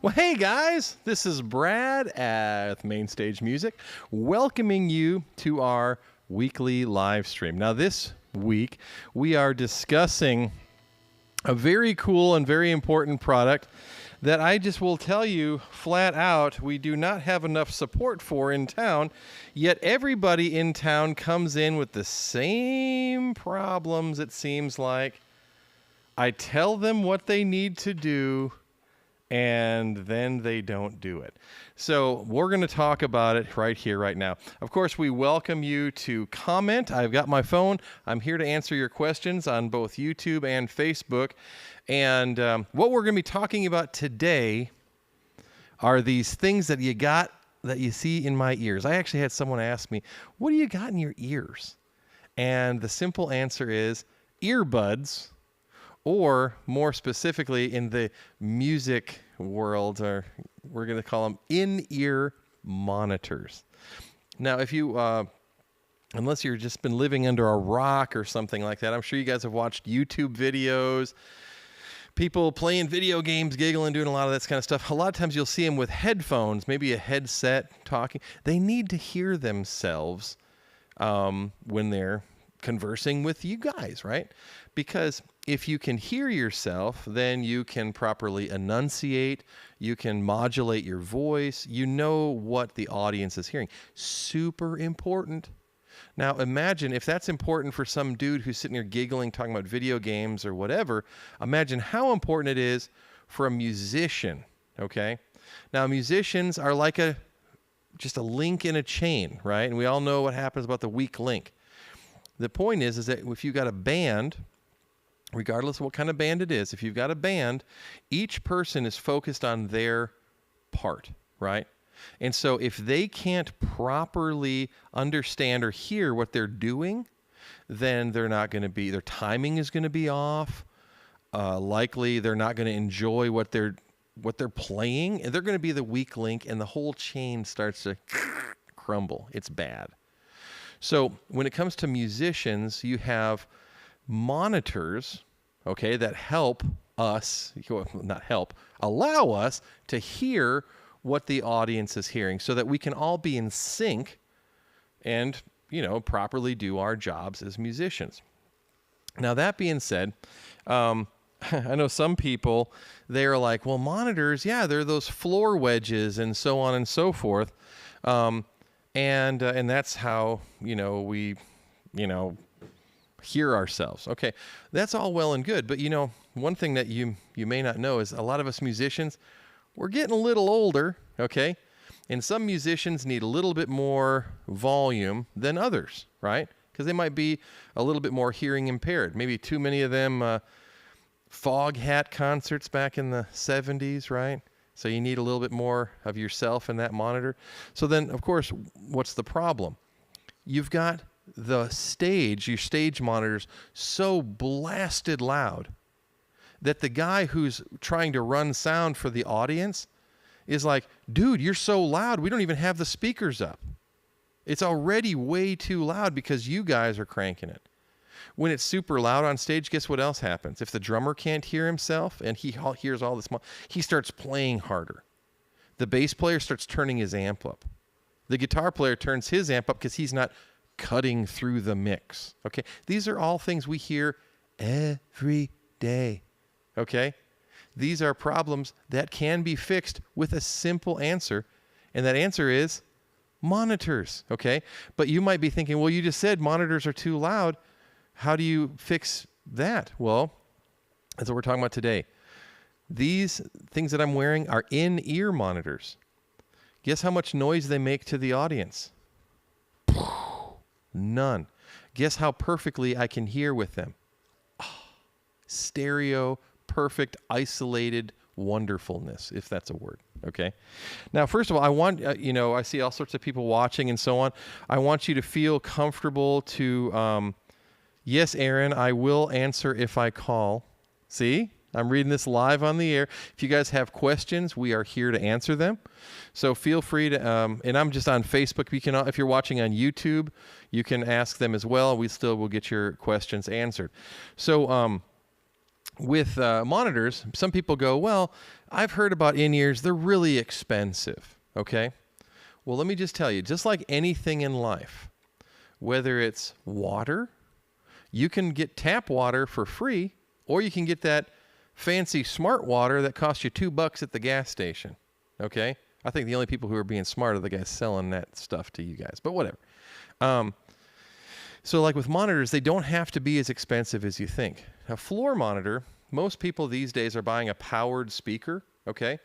Well, hey guys, this is Brad at Main Stage Music, welcoming you to our weekly live stream. Now, this week we are discussing a very cool and very important product that I just will tell you flat out we do not have enough support for in town, yet everybody in town comes in with the same problems, it seems like. I tell them what they need to do, and then they don't do it. So we're going to talk about it right here, right now. Of course, we welcome you to comment. I've got my phone. I'm here to answer your questions on both YouTube and Facebook. And what we're going to be talking about today are these things that you see in my ears. I actually had someone ask me, what do you got in your ears? And the simple answer is earbuds. Or more specifically in the music world, or we're going to call them in-ear monitors. Now, if you, unless you've just been living under a rock or something like that, I'm sure you guys have watched YouTube videos, people playing video games, giggling, doing a lot of that kind of stuff. A lot of times you'll see them with headphones, maybe a headset talking. They need to hear themselves when they're conversing with you guys, right? Because if you can hear yourself, then you can properly enunciate, you can modulate your voice, you know what the audience is hearing. Super important. Now imagine if that's important for some dude who's sitting here giggling, talking about video games or whatever, imagine how important it is for a musician, okay? Now musicians are like just a link in a chain, right? And we all know what happens about the weak link. The point is that if you've got a band, regardless of what kind of band it is, if you've got a band, each person is focused on their part, right? And so if they can't properly understand or hear what they're doing, then they're not going to be, their timing is going to be off. Likely they're not going to enjoy what they're playing, and they're going to be the weak link, and the whole chain starts to crumble. It's bad. So when it comes to musicians, you have monitors, okay, that help us, not help, allow us to hear what the audience is hearing so that we can all be in sync and, properly do our jobs as musicians. Now, that being said, I know some people, they're like, well, monitors, yeah, they're those floor wedges and so on and so forth. And that's how, we, hear ourselves. Okay, that's all well and good. But, one thing that you may not know is a lot of us musicians, we're getting a little older, okay? And some musicians need a little bit more volume than others, right? Because they might be a little bit more hearing impaired. Maybe too many of them fog hat concerts back in the 70s, right? So you need a little bit more of yourself in that monitor. So then, of course, what's the problem? You've got the stage, your stage monitors, so blasted loud that the guy who's trying to run sound for the audience is like, dude, you're so loud, we don't even have the speakers up. It's already way too loud because you guys are cranking it. When it's super loud on stage, guess what else happens? If the drummer can't hear himself and he hears all this, he starts playing harder. The bass player starts turning his amp up. The guitar player turns his amp up because he's not cutting through the mix. Okay? These are all things we hear every day. Okay? These are problems that can be fixed with a simple answer, and that answer is monitors. Okay? But you might be thinking, well, you just said monitors are too loud. How do you fix that? Well, that's what we're talking about today. These things that I'm wearing are in-ear monitors. Guess how much noise they make to the audience? None. Guess how perfectly I can hear with them? Stereo, perfect, isolated wonderfulness, if that's a word. Okay. Now, first of all, I want, I see all sorts of people watching and so on. I want you to feel comfortable to... Yes, Aaron, I will answer if I call. See? I'm reading this live on the air. If you guys have questions, we are here to answer them. So feel free to, and I'm just on Facebook. You can, if you're watching on YouTube, you can ask them as well. We still will get your questions answered. So with monitors, some people go, well, I've heard about in-ears. They're really expensive, okay? Well, let me just tell you, just like anything in life, whether it's water, you can get tap water for free, or you can get that fancy smart water that costs you $2 at the gas station, okay? I think the only people who are being smart are the guys selling that stuff to you guys, but whatever. So like with monitors, they don't have to be as expensive as you think. A floor monitor, most people these days are buying a powered speaker, okay?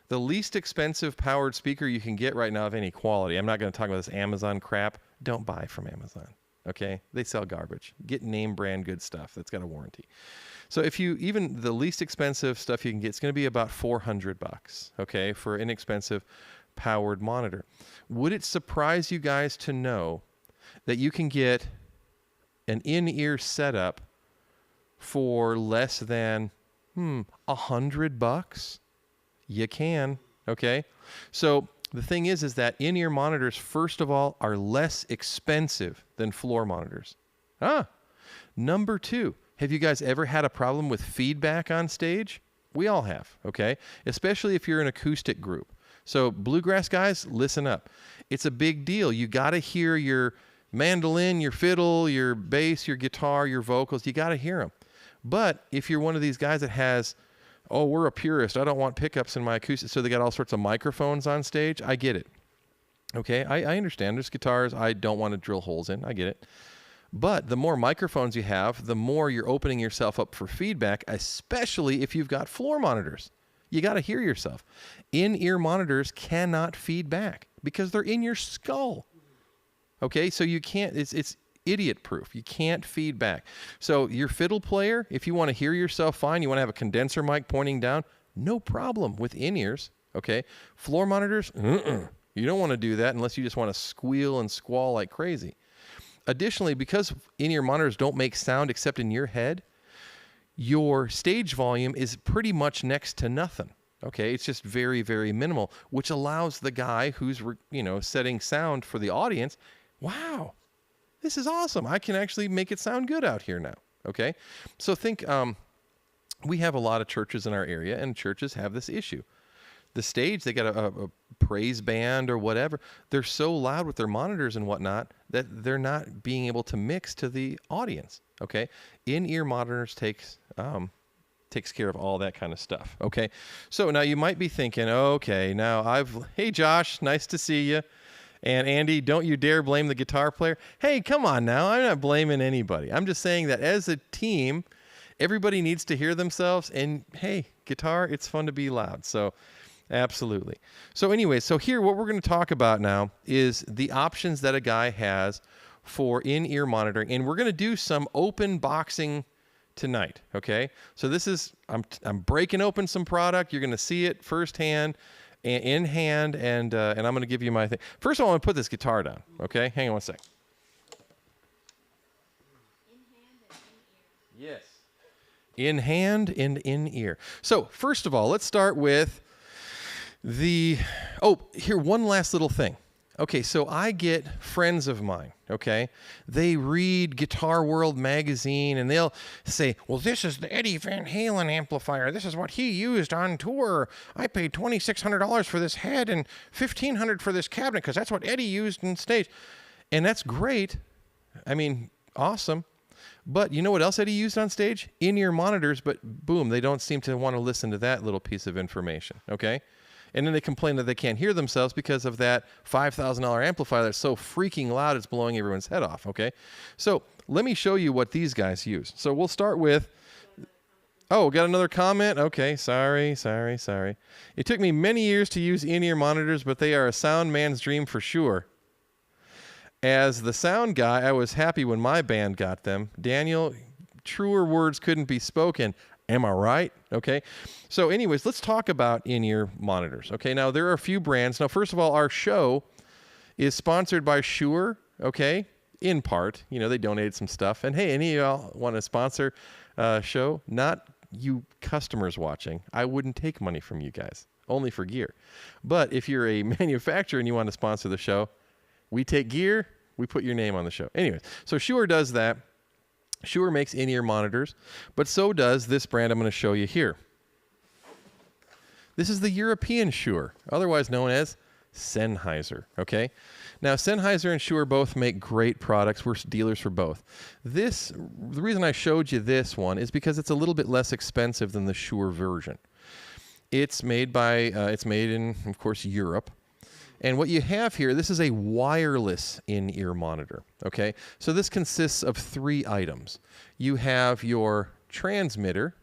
The least expensive powered speaker you can get right now of any quality. I'm not going to talk about this Amazon crap. Don't buy from Amazon, okay? They sell garbage. Get name brand good stuff that's got a warranty. So if you, even the least expensive stuff you can get, it's going to be about $400, okay, for an inexpensive powered monitor. Would it surprise you guys to know that you can get an in-ear setup for less than $100? You can, okay? So the thing is that in-ear monitors, first of all, are less expensive than floor monitors. Number two, have you guys ever had a problem with feedback on stage? We all have, okay? Especially if you're an acoustic group. So bluegrass guys, listen up. It's a big deal. You got to hear your mandolin, your fiddle, your bass, your guitar, your vocals. You got to hear them. But if you're one of these guys that has, oh, we're a purist, I don't want pickups in my acoustic, so they got all sorts of microphones on stage, I get it. Okay, I understand. There's guitars I don't want to drill holes in. I get it. But the more microphones you have, the more you're opening yourself up for feedback, especially if you've got floor monitors. You got to hear yourself. In-ear monitors cannot feed back because they're in your skull. Okay, so you can't, it's idiot proof. You can't feed back. So your fiddle player, if you want to hear yourself fine, you want to have a condenser mic pointing down, no problem with in-ears. Okay, floor monitors, you don't want to do that unless you just want to squeal and squall like crazy. Additionally, because in-ear monitors don't make sound except in your head, your stage volume is pretty much next to nothing. Okay, it's just very, very minimal, which allows the guy who's, setting sound for the audience, wow, this is awesome. I can actually make it sound good out here now. Okay, so think, we have a lot of churches in our area, and churches have this issue. The stage, they got a praise band or whatever. They're so loud with their monitors and whatnot that they're not being able to mix to the audience. Okay, in-ear monitors takes care of all that kind of stuff. Okay, so now you might be thinking, okay, now hey Josh, nice to see you. And Andy, don't you dare blame the guitar player. Hey, come on now, I'm not blaming anybody. I'm just saying that as a team, everybody needs to hear themselves. And hey, guitar, it's fun to be loud. So absolutely. So anyway, so here what we're going to talk about now is the options that a guy has for in-ear monitoring, and we're going to do some open boxing tonight. Okay, so this is I'm breaking open some product. You're going to see it firsthand, in hand, and I'm going to give you my thing. First of all, I'm going to put this guitar down. Okay, hang on one sec. In hand and in ear. Yes. In hand and in ear. So first of all, let's start with here, one last little thing. Okay, so I get friends of mine, okay? They read Guitar World magazine, and they'll say, well, this is the Eddie Van Halen amplifier. This is what he used on tour. I paid $2,600 for this head and $1,500 for this cabinet because that's what Eddie used on stage. And that's great. I mean, awesome. But you know what else Eddie used on stage? In-ear monitors, but boom, they don't seem to want to listen to that little piece of information, okay? And then they complain that they can't hear themselves because of that $5,000 amplifier that's so freaking loud it's blowing everyone's head off, okay? So let me show you what these guys use. So we'll start with, got another comment? Okay, sorry. It took me many years to use in-ear monitors, but they are a sound man's dream for sure. As the sound guy, I was happy when my band got them. Daniel, truer words couldn't be spoken. Am I right? Okay. So anyways, let's talk about in-ear monitors. Okay. Now, there are a few brands. Now, first of all, our show is sponsored by Shure. Okay. In part, they donated some stuff. And hey, any of y'all want to sponsor show? Not you customers watching. I wouldn't take money from you guys, only for gear. But if you're a manufacturer and you want to sponsor the show, we take gear, we put your name on the show. Anyways, so Shure does that. Shure makes in-ear monitors, but so does this brand I'm going to show you here. This is the European Shure, otherwise known as Sennheiser, okay? Now, Sennheiser and Shure both make great products. We're dealers for both. The reason I showed you this one is because it's a little bit less expensive than the Shure version. It's made in, of course, Europe. And what you have here, this is a wireless in-ear monitor, okay? So this consists of 3 items. You have your transmitter.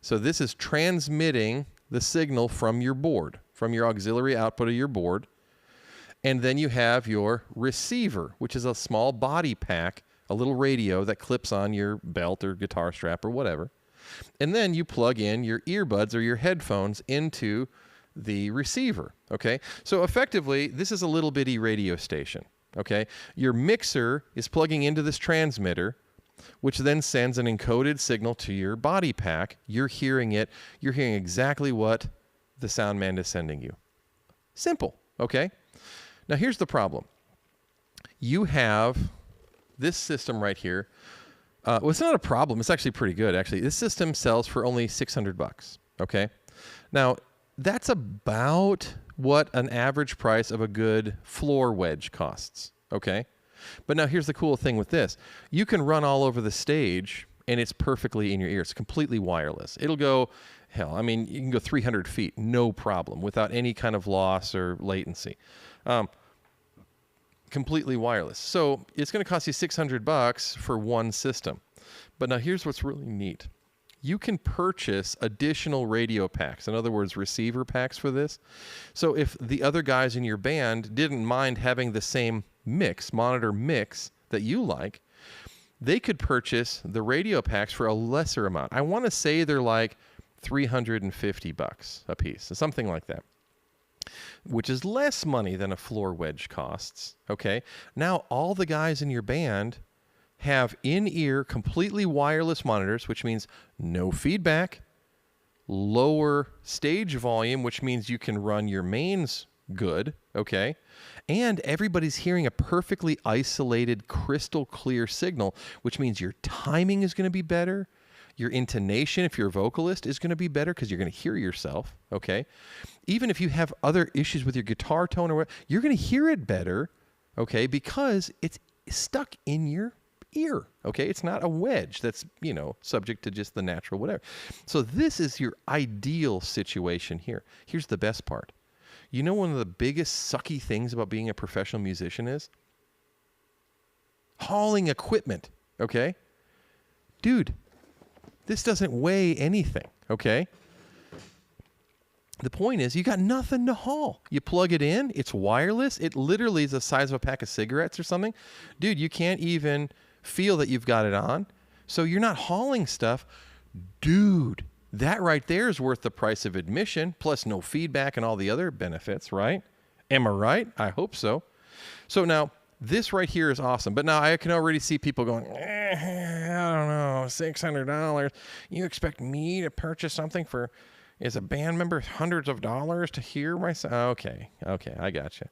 So this is transmitting the signal from your board, from your auxiliary output of your board. And then you have your receiver, which is a small body pack, a little radio that clips on your belt or guitar strap or whatever. And then you plug in your earbuds or your headphones into the receiver, okay? So effectively, this is a little bitty radio station, okay? Your mixer is plugging into this transmitter, which then sends an encoded signal to your body pack. You're hearing it. You're hearing exactly what the sound man is sending you. Simple, okay? Now, here's the problem. You have this system right here. Well, it's not a problem. It's actually pretty good, actually. This system sells for only $600, okay? Now, that's about what an average price of a good floor wedge costs, okay? But now here's the cool thing with this. You can run all over the stage, and it's perfectly in your ear. It's completely wireless. It'll go, hell, I mean, you can go 300 feet, no problem, without any kind of loss or latency. Completely wireless. So it's going to cost you $600 for one system. But now here's what's really neat. You can purchase additional radio packs, in other words, receiver packs for this. So if the other guys in your band didn't mind having the same monitor mix that you like, they could purchase the radio packs for a lesser amount. I want to say they're like $350 a piece, something like that, which is less money than a floor wedge costs, okay? Now all the guys in your band have in-ear, completely wireless monitors, which means no feedback, lower stage volume, which means you can run your mains good, okay? And everybody's hearing a perfectly isolated, crystal clear signal, which means your timing is going to be better. Your intonation, if you're a vocalist, is going to be better because you're going to hear yourself, okay? Even if you have other issues with your guitar tone or what, you're going to hear it better, okay? Because it's stuck in your ear, okay? It's not a wedge that's, subject to just the natural whatever. So this is your ideal situation here. Here's the best part. You know one of the biggest sucky things about being a professional musician is? Hauling equipment, okay? Dude, this doesn't weigh anything, okay? The point is, you got nothing to haul. You plug it in, it's wireless. It literally is the size of a pack of cigarettes or something. Dude, you can't even feel that you've got it on. So you're not hauling stuff. Dude, that right there is worth the price of admission, plus no feedback and all the other benefits, right? Am I right? I hope so. So now, this right here is awesome. But now I can already see people going, I don't know, $600. You expect me to purchase something for, as a band member, hundreds of dollars to hear myself? Okay, I gotcha.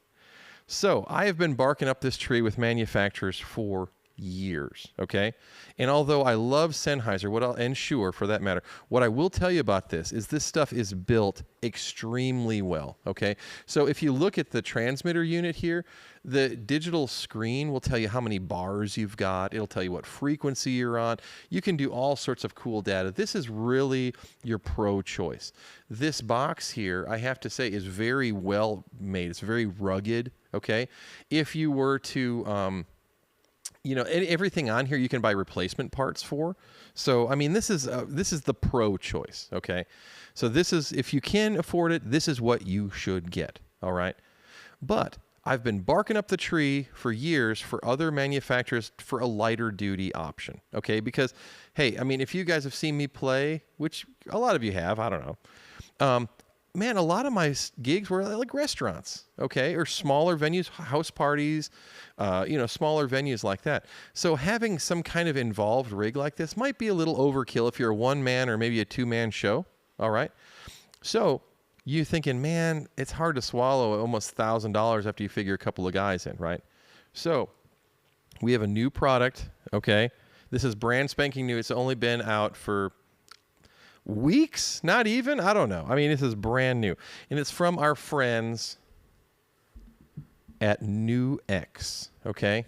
So I have been barking up this tree with manufacturers for years, okay? And although I love Sennheiser, and Shure for that matter, what I will tell you about this is this stuff is built extremely well, okay? So if you look at the transmitter unit here, the digital screen will tell you how many bars you've got. It'll tell you what frequency you're on. You can do all sorts of cool data. This is really your pro choice. This box here, I have to say, is very well made. It's very rugged, okay? If you were to everything on here you can buy replacement parts for. So, I mean, this is the pro choice, okay? So this is, if you can afford it, this is what you should get, all right? But I've been barking up the tree for years for other manufacturers for a lighter duty option, okay? Because, hey, I mean, if you guys have seen me play, which a lot of you have, I don't know, man, a lot of my gigs were like restaurants, okay, or smaller venues, house parties, smaller venues like that. So having some kind of involved rig like this might be a little overkill if you're a one-man or maybe a two-man show, all right? So you're thinking, man, it's hard to swallow almost $1,000 after you figure a couple of guys in, right? So we have a new product, okay? This is brand spanking new. It's only been out for weeks, not even. I don't know. I mean, this is brand new. And it's from our friends at New X, okay?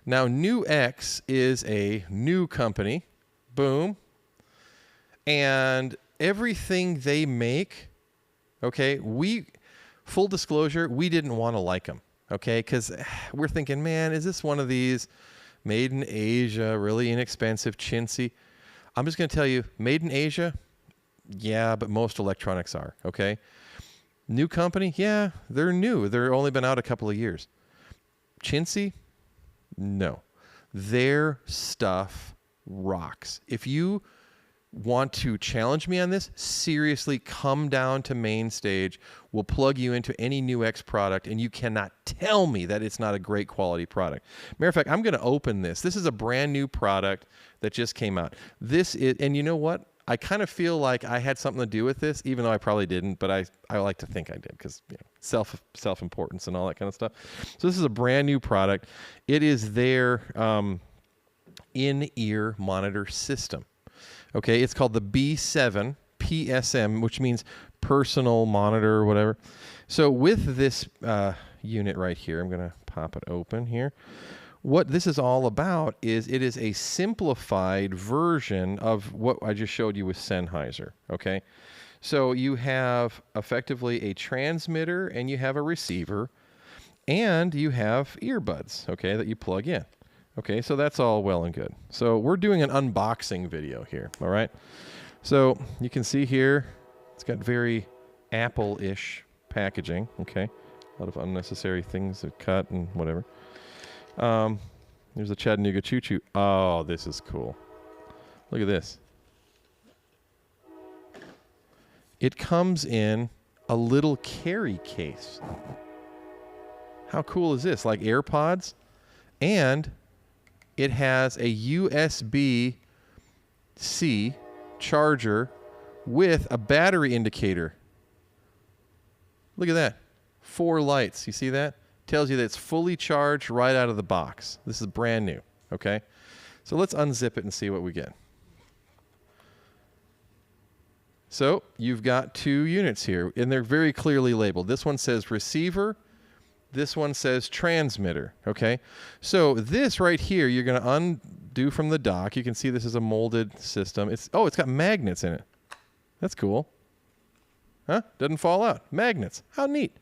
Now, New X is a new company. Boom. And everything they make, okay, full disclosure, we didn't want to like them, okay? Because we're thinking, man, is this one of these made in Asia, really inexpensive, chintzy? I'm just going to tell you, made in Asia, yeah, but most electronics are, okay? New company, yeah, they're new. They're only been out a couple of years. Chintzy, no. Their stuff rocks. If you want to challenge me on this, seriously, come down to Main Stage. We'll plug you into any New X product, and you cannot tell me that it's not a great quality product. Matter of fact, I'm going to open this. This is a brand new product that just came out. This is, and you know what? I kind of feel like I had something to do with this, even though I probably didn't, but I like to think I did because self-importance and all that kind of stuff. So this is a brand new product. It is their in-ear monitor system. Okay, it's called the B-7 PSM, which means personal monitor or whatever. So with this unit right here, I'm going to pop it open here. What this is all about is it is a simplified version of what I just showed you with Sennheiser, okay? So you have effectively a transmitter and you have a receiver and you have earbuds, okay, that you plug in. Okay, so that's all well and good. So we're doing an unboxing video here, all right? So you can see here, it's got very Apple-ish packaging, okay? A lot of unnecessary things to cut and whatever. There's a Chattanooga Choo Choo. Oh, this is cool. Look at this. It comes in a little carry case. How cool is this? Like AirPods? And it has a USB-C charger with a battery indicator. Look at that. 4 lights. You see that? Tells you that it's fully charged right out of the box. This is brand new, okay? So let's unzip it and see what we get. So you've got 2 units here, and they're very clearly labeled. This one says receiver. This one says transmitter, okay? So this right here, you're going to undo from the dock. You can see this is a molded system. It's got magnets in it. That's cool. Huh? Doesn't fall out. Magnets. How neat.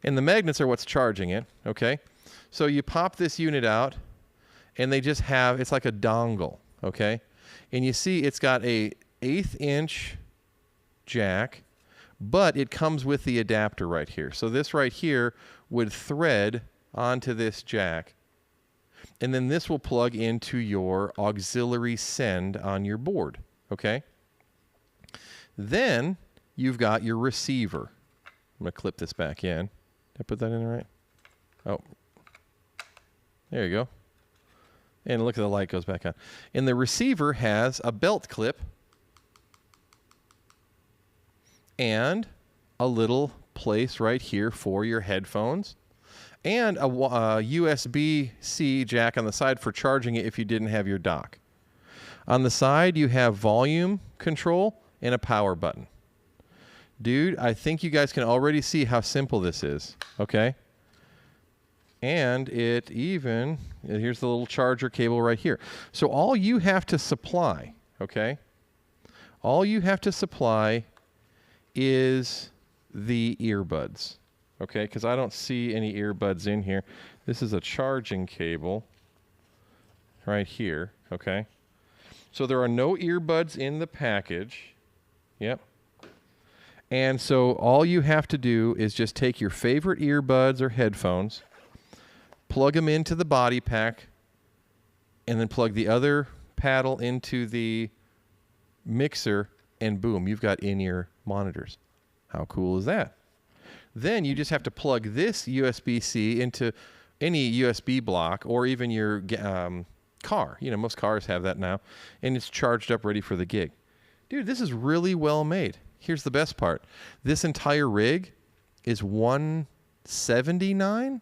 And the magnets are what's charging it, okay? So you pop this unit out, and they just have, it's like a dongle, okay? And you see it's got a 1/8 inch jack, but it comes with the adapter right here. So this right here would thread onto this jack, and then this will plug into your auxiliary send on your board, okay? Then you've got your receiver. I'm going to clip this back in. Did I put that in right? Oh, there you go. And look at the light goes back on. And the receiver has a belt clip and a little place right here for your headphones and a USB-C jack on the side for charging it if you didn't have your dock. On the side, you have volume control and a power button. Dude, I think you guys can already see how simple this is, okay? And it even, here's the little charger cable right here. So all you have to supply, okay? All you have to supply is the earbuds, okay? Because I don't see any earbuds in here. This is a charging cable right here, okay? So there are no earbuds in the package. Yep. And so all you have to do is just take your favorite earbuds or headphones, plug them into the body pack, and then plug the other paddle into the mixer, and boom, you've got in-ear monitors. How cool is that? Then you just have to plug this USB-C into any USB block or even your car. You know, most cars have that now, and it's charged up ready for the gig. Dude, this is really well made. Here's the best part. This entire rig is $179.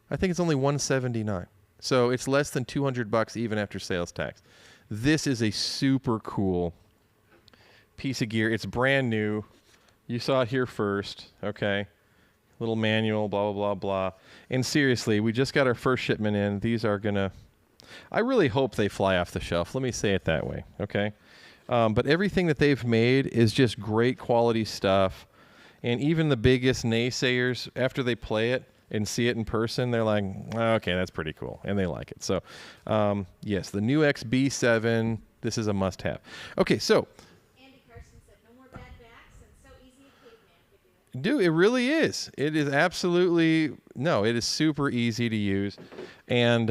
I think it's only $179. So it's less than $200 even after sales tax. This is a super cool piece of gear. It's brand new. You saw it here first, okay? Little manual, blah, blah, blah, blah. And seriously, we just got our first shipment in. These are going to, I really hope they fly off the shelf. Let me say it that way, okay? But everything that they've made is just great quality stuff. And even the biggest naysayers, after they play it and see it in person, they're like, okay, that's pretty cool. And they like it. So, yes, the new B-7, this is a must-have. Okay, so. Andy Carson said, no more bad backs, and so easy a caveman could do it. Dude, it really is. It is absolutely, no, it is super easy to use. And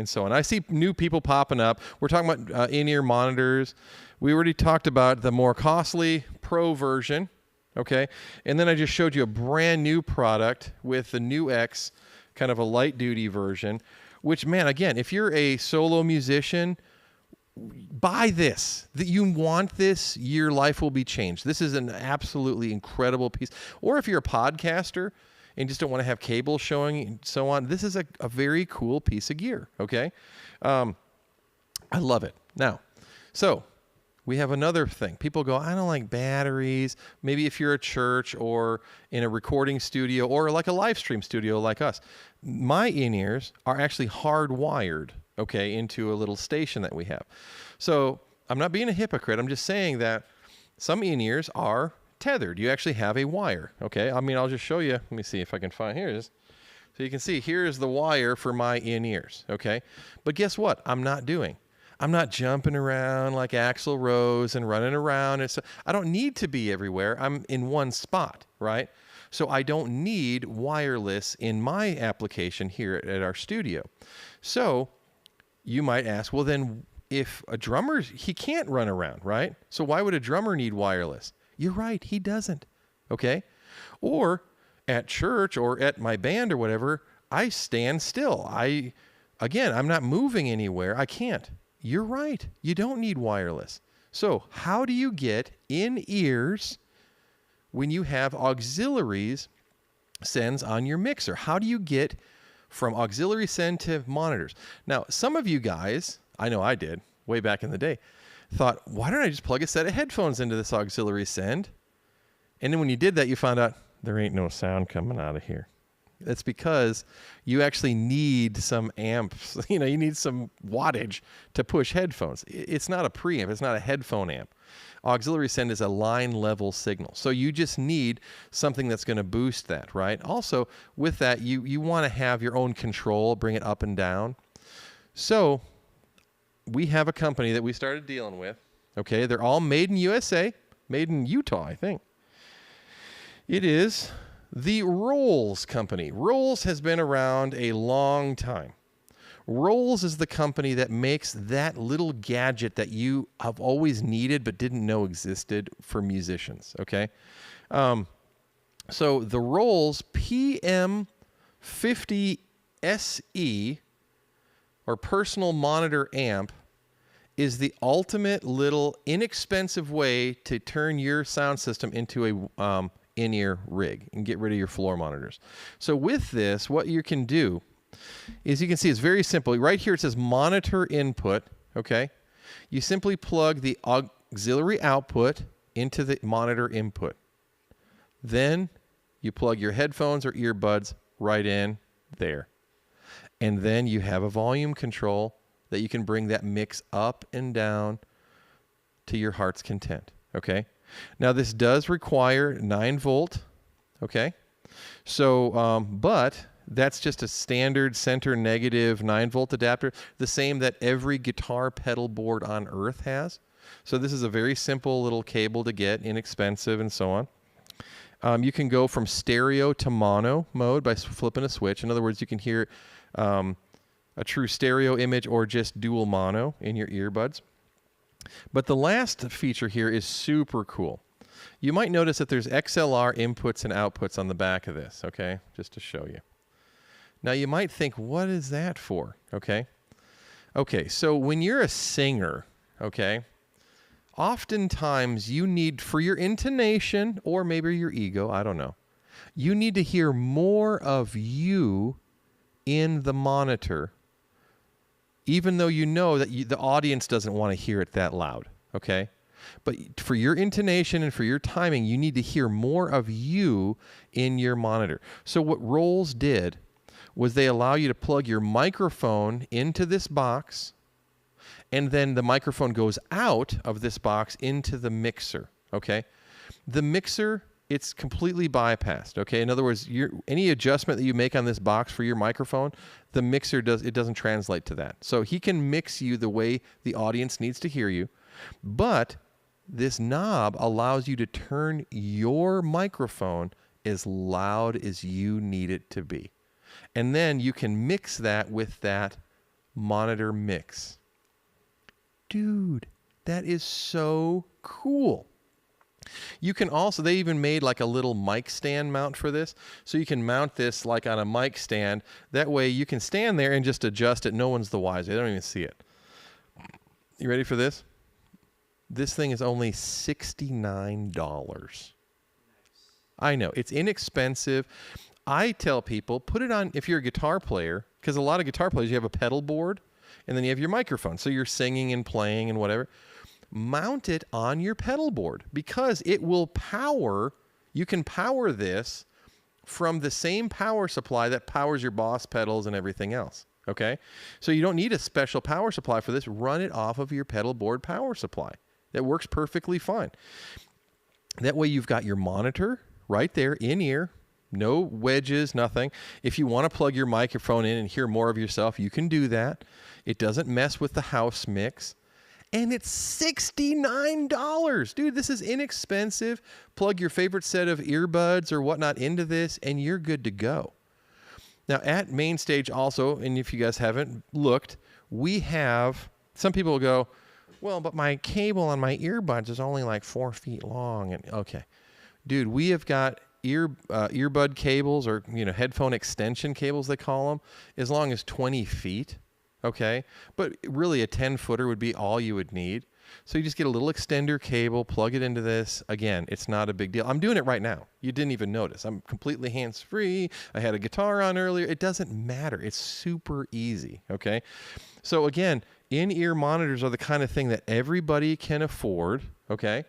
so on. I see new people popping up. We're talking about in-ear monitors. We already talked about the more costly Pro version, okay? And then I just showed you a brand new product with the new X, kind of a light-duty version, which, man, again, if you're a solo musician, buy this. That you want this, your life will be changed. This is an absolutely incredible piece. Or if you're a podcaster and just don't want to have cable showing and so on, this is a very cool piece of gear, okay? I love it. Now, so we have another thing. People go, I don't like batteries. Maybe if you're a church or in a recording studio or like a live stream studio like us. My in-ears are actually hardwired, okay, into a little station that we have. So I'm not being a hypocrite. I'm just saying that some in-ears are tethered. You actually have a wire, okay? I mean, I'll just show you. Let me see if I can find, here it is. So you can see, here is the wire for my in-ears, okay? But guess what? I'm not jumping around like Axl Rose and running around. I don't need to be everywhere. I'm in one spot, right? So I don't need wireless in my application here at our studio. So you might ask, well, then if a drummer, he can't run around, right? So why would a drummer need wireless? You're right, he doesn't, okay? Or at church or at my band or whatever, I stand still. I'm not moving anywhere. I can't. You're right. You don't need wireless. So how do you get in-ears when you have auxiliaries sends on your mixer? How do you get from auxiliary send to monitors? Now, some of you guys, I know I did way back in the day, thought, why don't I just plug a set of headphones into this auxiliary send? And then when you did that, you found out there ain't no sound coming out of here. That's because you actually need some amps. You need some wattage to push headphones. It's not a preamp. It's not a headphone amp. Auxiliary send is a line level signal. So you just need something that's going to boost that, right? Also, with that, you want to have your own control, bring it up and down. So we have a company that we started dealing with. Okay, they're all made in USA, made in Utah, I think. It is the Rolls company. Rolls has been around a long time. Rolls is the company that makes that little gadget that you have always needed but didn't know existed for musicians, okay? So the Rolls PM50SE, or personal monitor amp, is the ultimate little inexpensive way to turn your sound system into a in-ear rig and get rid of your floor monitors. So with this, what you can do is, you can see it's very simple. Right here it says monitor input, okay? You simply plug the auxiliary output into the monitor input. Then you plug your headphones or earbuds right in there. And then you have a volume control that you can bring that mix up and down to your heart's content, okay? Now, this does require 9 volt, okay? So, but that's just a standard center negative 9 volt adapter, the same that every guitar pedal board on earth has. So this is a very simple little cable to get, inexpensive and so on. You can go from stereo to mono mode by flipping a switch. In other words, you can hear a true stereo image or just dual mono in your earbuds. But the last feature here is super cool. You might notice that there's XLR inputs and outputs on the back of this, okay? Just to show you. Now you might think, what is that for, okay? Okay, so when you're a singer, okay, oftentimes you need, for your intonation or maybe your ego, I don't know, you need to hear more of you in the monitor even though you know that the audience doesn't want to hear it that loud, okay? But for your intonation and for your timing, you need to hear more of you in your monitor. So what Rolls did was they allow you to plug your microphone into this box, and then the microphone goes out of this box into the mixer, okay? The mixer, it's completely bypassed, okay? In other words, any adjustment that you make on this box for your microphone, the mixer doesn't translate to that. So he can mix you the way the audience needs to hear you, but this knob allows you to turn your microphone as loud as you need it to be. And then you can mix that with that monitor mix. Dude, that is so cool. You can also, they even made like a little mic stand mount for this. So you can mount this like on a mic stand. That way you can stand there and just adjust it. No one's the wiser. They don't even see it. You ready for this? This thing is only $69. I know, it's inexpensive. I tell people, put it on if you're a guitar player, because a lot of guitar players, you have a pedal board, and then you have your microphone. So you're singing and playing and whatever. Mount it on your pedal board because it will power, you can power this from the same power supply that powers your Boss pedals and everything else. Okay? So you don't need a special power supply for this. Run it off of your pedal board power supply. That works perfectly fine. That way you've got your monitor right there in ear, no wedges, nothing. If you want to plug your microphone in and hear more of yourself, you can do that. It doesn't mess with the house mix. And it's $69. Dude, this is inexpensive. Plug your favorite set of earbuds or whatnot into this, and you're good to go. Now, at Mainstage also, and if you guys haven't looked, we have, some people will go, well, but my cable on my earbuds is only like 4 feet long. And okay, dude, we have got earbud cables, or headphone extension cables they call them, as long as 20 feet. Okay, but really a 10-footer would be all you would need. So you just get a little extender cable, plug it into this. Again, it's not a big deal. I'm doing it right now. You didn't even notice. I'm completely hands-free. I had a guitar on earlier. It doesn't matter. It's super easy, okay? So again, in-ear monitors are the kind of thing that everybody can afford, okay?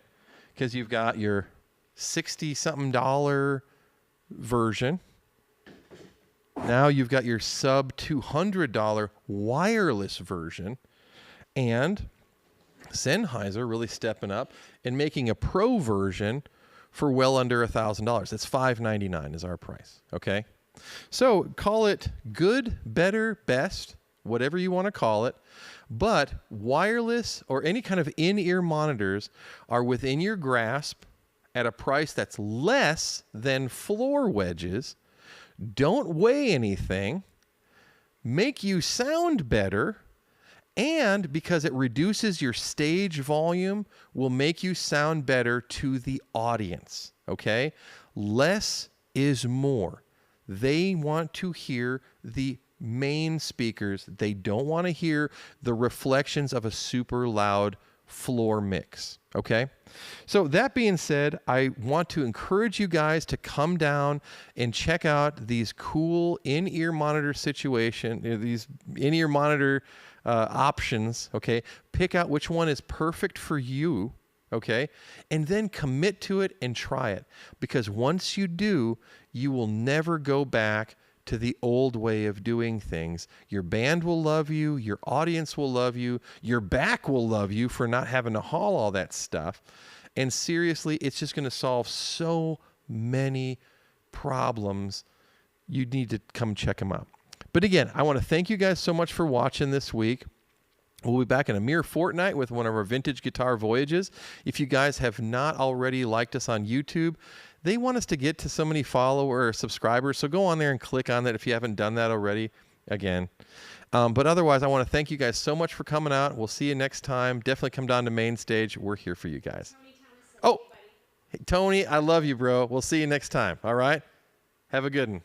Because you've got your $60-something version. Now you've got your sub $200 wireless version, and Sennheiser really stepping up and making a pro version for well under $1,000. That's $599 is our price, okay? So call it good, better, best, whatever you want to call it, but wireless or any kind of in-ear monitors are within your grasp at a price that's less than floor wedges, don't weigh anything, make you sound better, and because it reduces your stage volume, will make you sound better to the audience, okay? Less is more. They want to hear the main speakers. They don't want to hear the reflections of a super loud floor mix, okay? So that being said, I want to encourage you guys to come down and check out these cool in-ear monitor these in-ear monitor options, okay? Pick out which one is perfect for you, okay? And then commit to it and try it, because once you do, you will never go back to the old way of doing things. Your band will love you, your audience will love you, your back will love you for not having to haul all that stuff. And seriously, it's just going to solve so many problems. You need to come check them out. But again, I want to thank you guys so much for watching this week. We'll be back in a mere fortnight with one of our vintage guitar voyages. If you guys have not already liked us on YouTube, they want us to get to so many followers or subscribers, so go on there and click on that if you haven't done that already, again. But otherwise, I want to thank you guys so much for coming out. We'll see you next time. Definitely come down to Mainstage. We're here for you guys. Oh, hey, Tony, I love you, bro. We'll see you next time, all right? Have a good one.